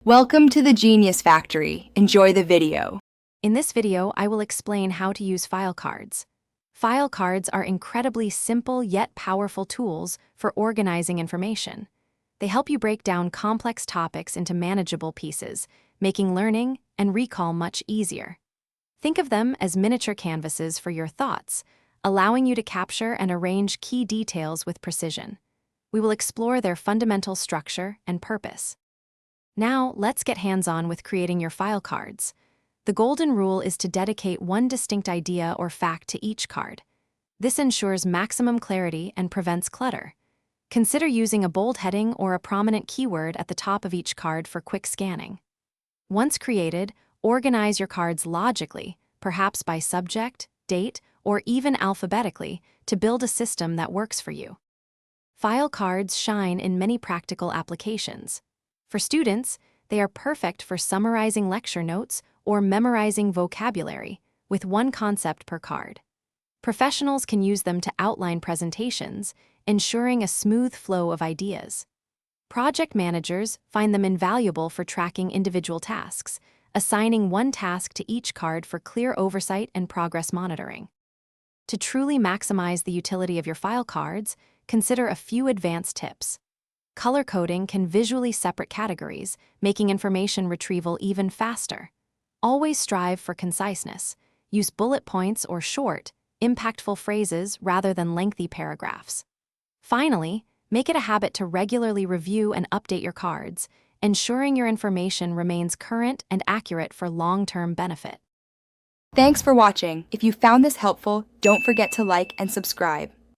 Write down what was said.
Welcome to the Genius Factory. Enjoy the video. In this video, I will explain how to use file cards. File cards are incredibly simple yet powerful tools for organizing information. They help you break down complex topics into manageable pieces, making learning and recall much easier. Think of them as miniature canvases for your thoughts, allowing you to capture and arrange key details with precision. We will explore their fundamental structure and purpose. Now, let's get hands-on with creating your file cards. The golden rule is to dedicate one distinct idea or fact to each card. This ensures maximum clarity and prevents clutter. Consider using a bold heading or a prominent keyword at the top of each card for quick scanning. Once created, organize your cards logically, perhaps by subject, date, or even alphabetically, to build a system that works for you. File cards shine in many practical applications. For students, they are perfect for summarizing lecture notes or memorizing vocabulary, with one concept per card. Professionals can use them to outline presentations, ensuring a smooth flow of ideas. Project managers find them invaluable for tracking individual tasks, assigning one task to each card for clear oversight and progress monitoring. To truly maximize the utility of your file cards, consider a few advanced tips. Color coding can visually separate categories, making information retrieval even faster. Always strive for conciseness. Use bullet points or short, impactful phrases rather than lengthy paragraphs. Finally, make it a habit to regularly review and update your cards, ensuring your information remains current and accurate for long-term benefit. Thanks for watching. If you found this helpful, don't forget to like and subscribe.